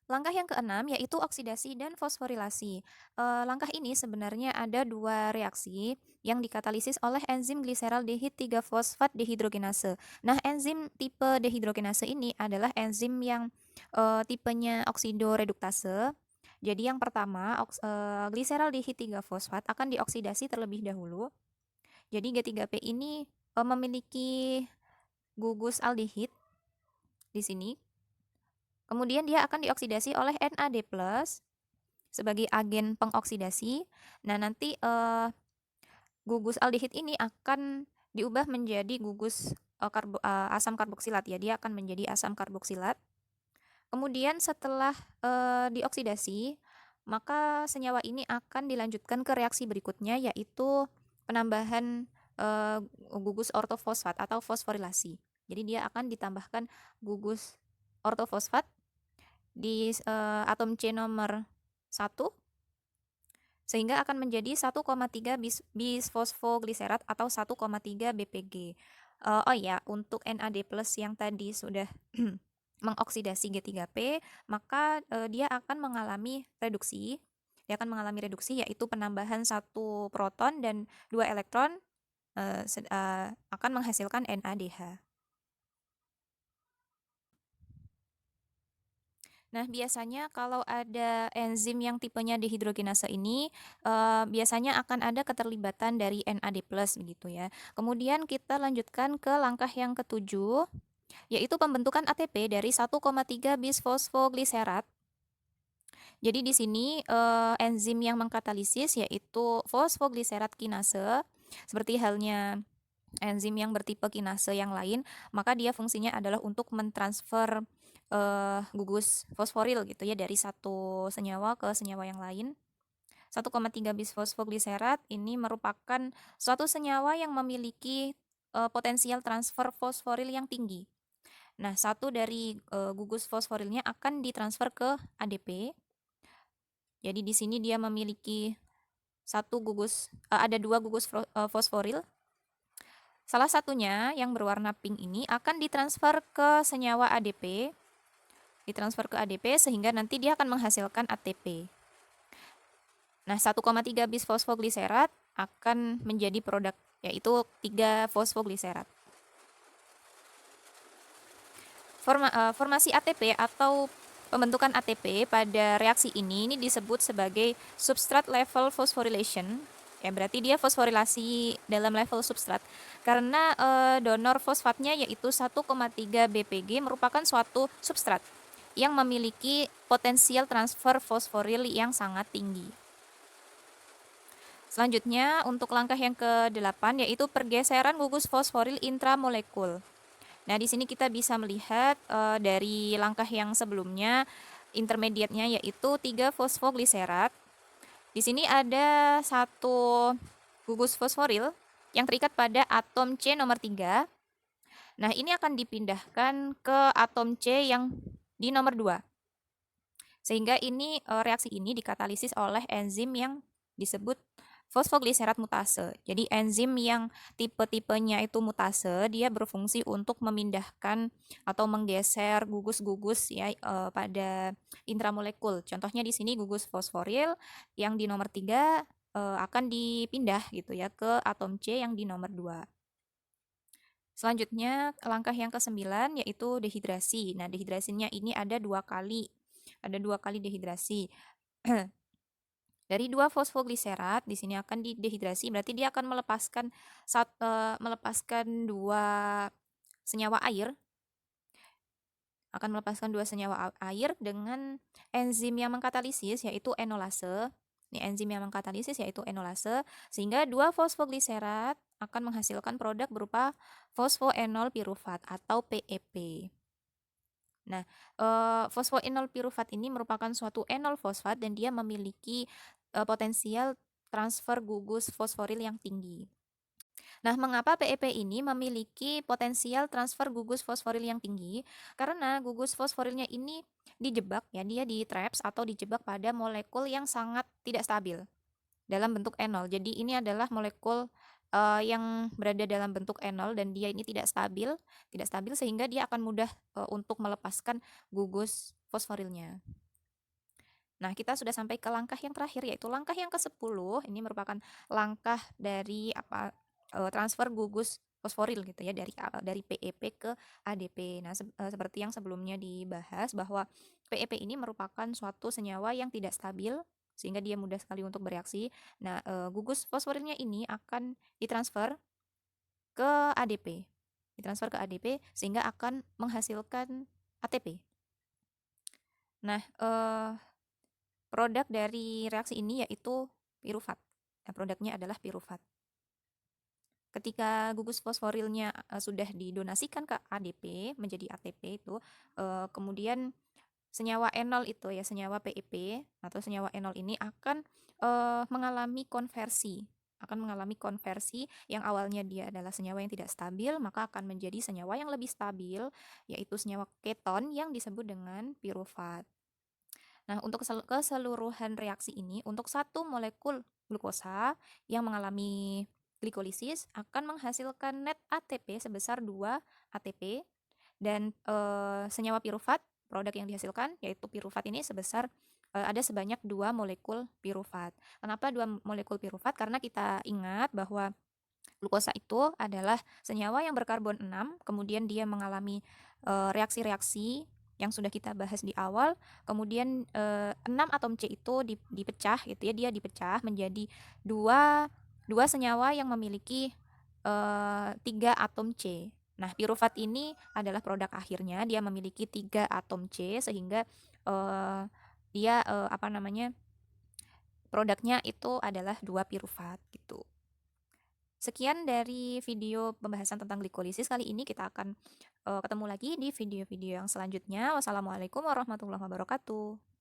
Langkah yang keenam yaitu oksidasi dan fosforilasi. Langkah ini sebenarnya ada dua reaksi yang dikatalisis oleh enzim gliseraldehid 3-fosfat dehidrogenase. Nah, enzim tipe dehidrogenase ini adalah enzim yang tipenya oksidoreduktase. Jadi yang pertama, gliseraldehid 3-fosfat akan dioksidasi terlebih dahulu. Jadi G3P ini memiliki gugus aldehid di sini. Kemudian dia akan dioksidasi oleh NAD+ sebagai agen pengoksidasi. Nah, nanti gugus aldehid ini akan diubah menjadi gugus asam karboksilat ya. Dia akan menjadi asam karboksilat. Kemudian setelah dioksidasi, maka senyawa ini akan dilanjutkan ke reaksi berikutnya yaitu penambahan gugus ortofosfat atau fosforilasi. Jadi dia akan ditambahkan gugus ortofosfat di atom C nomor 1 sehingga akan menjadi 1,3 bisfosfogliserat atau 1,3 BPG. Oh ya, untuk NAD+ yang tadi sudah mengoksidasi G3P, maka dia akan mengalami reduksi. Dia akan mengalami reduksi yaitu penambahan 1 proton dan 2 elektron akan menghasilkan NADH. Nah, biasanya kalau ada enzim yang tipenya dehidrogenase ini, biasanya akan ada keterlibatan dari NAD+ begitu ya. Kemudian kita lanjutkan ke langkah yang ketujuh, yaitu pembentukan ATP dari 1,3 bisfosfogliserat. Jadi di sini enzim yang mengkatalisis yaitu fosfogliserat kinase, seperti halnya enzim yang bertipe kinase yang lain, maka dia fungsinya adalah untuk mentransfer gugus fosforil gitu ya dari satu senyawa ke senyawa yang lain. 1,3 bisfosfogliserat ini merupakan suatu senyawa yang memiliki potensial transfer fosforil yang tinggi. Nah, satu dari gugus fosforilnya akan ditransfer ke ADP. Jadi di sini dia memiliki ada dua gugus fosforil. Salah satunya yang berwarna pink ini akan ditransfer ke senyawa ADP, sehingga nanti dia akan menghasilkan ATP. Nah, 1,3 bisfosfogliserat akan menjadi produk, yaitu 3 fosfogliserat. Formasi ATP atau pembentukan ATP pada reaksi ini disebut sebagai substrate level phosphorylation. Ya, berarti dia fosforilasi dalam level substrat. Karena donor fosfatnya yaitu 1,3 BPG merupakan suatu substrat yang memiliki potensial transfer fosforil yang sangat tinggi. Selanjutnya, untuk langkah yang ke-8 yaitu pergeseran gugus fosforil intramolekul. Nah, di sini kita bisa melihat dari langkah yang sebelumnya, intermediate-nya yaitu 3 fosfogliserat. Di sini ada satu gugus fosforil yang terikat pada atom C nomor 3. Nah, ini akan dipindahkan ke atom C yang di nomor 2. Sehingga ini reaksi ini dikatalisis oleh enzim yang disebut fosfogliserat mutase. Jadi enzim yang tipe-tipenya itu mutase, dia berfungsi untuk memindahkan atau menggeser gugus-gugus ya pada intramolekul. Contohnya di sini gugus fosforil yang di nomor 3 akan dipindah gitu ya ke atom C yang di nomor 2. Selanjutnya langkah yang ke-9 yaitu dehidrasi. Nah, dehidrasinya ini ada 2 kali. Ada 2 kali dehidrasi. Dari 2 fosfogliserat di sini akan didehidrasi, berarti dia akan melepaskan 2 senyawa air. Akan melepaskan 2 senyawa air dengan enzim yang mengkatalisis yaitu enolase. Ini enzim yang mengkatalisis yaitu enolase, sehingga 2 fosfogliserat akan menghasilkan produk berupa fosfoenol pirufat atau PEP. Nah, fosfoenol pirufat ini merupakan suatu enol fosfat dan dia memiliki potensial transfer gugus fosforil yang tinggi. Nah, mengapa PEP ini memiliki potensial transfer gugus fosforil yang tinggi? Karena gugus fosforilnya ini dijebak ya, dia di-traps atau dijebak pada molekul yang sangat tidak stabil dalam bentuk enol. Jadi ini adalah molekul yang berada dalam bentuk enol dan dia ini tidak stabil sehingga dia akan mudah untuk melepaskan gugus fosforilnya. Nah, kita sudah sampai ke langkah yang terakhir, yaitu langkah yang ke-10. Ini merupakan langkah dari transfer gugus fosforil gitu ya, dari PEP ke ADP. Nah, seperti yang sebelumnya dibahas bahwa PEP ini merupakan suatu senyawa yang tidak stabil sehingga dia mudah sekali untuk bereaksi. Nah, gugus fosforilnya ini akan ditransfer ke ADP. Ditransfer ke ADP sehingga akan menghasilkan ATP. Nah, produk dari reaksi ini yaitu pirufat. Nah, produknya adalah pirufat. Ketika gugus fosforilnya sudah didonasikan ke ADP menjadi ATP itu, kemudian senyawa enol itu ya, senyawa PEP atau senyawa enol ini akan mengalami konversi yang awalnya dia adalah senyawa yang tidak stabil, maka akan menjadi senyawa yang lebih stabil, yaitu senyawa keton yang disebut dengan pirufat. Nah, untuk keseluruhan reaksi ini, untuk satu molekul glukosa yang mengalami glikolisis akan menghasilkan net ATP sebesar 2 ATP dan senyawa pirufat, produk yang dihasilkan yaitu pirufat ini ada sebanyak 2 molekul pirufat. Kenapa 2 molekul pirufat? Karena kita ingat bahwa glukosa itu adalah senyawa yang berkarbon 6, kemudian dia mengalami reaksi-reaksi yang sudah kita bahas di awal, kemudian 6 atom C itu dipecah gitu ya, dia dipecah menjadi dua senyawa yang memiliki 3 atom C. Nah, pirufat ini adalah produk akhirnya, dia memiliki 3 atom C sehingga dia produknya itu adalah 2 pirufat gitu. Sekian dari video pembahasan tentang glikolisis kali ini. Kita akan ketemu lagi di video-video yang selanjutnya. Wassalamualaikum warahmatullahi wabarakatuh.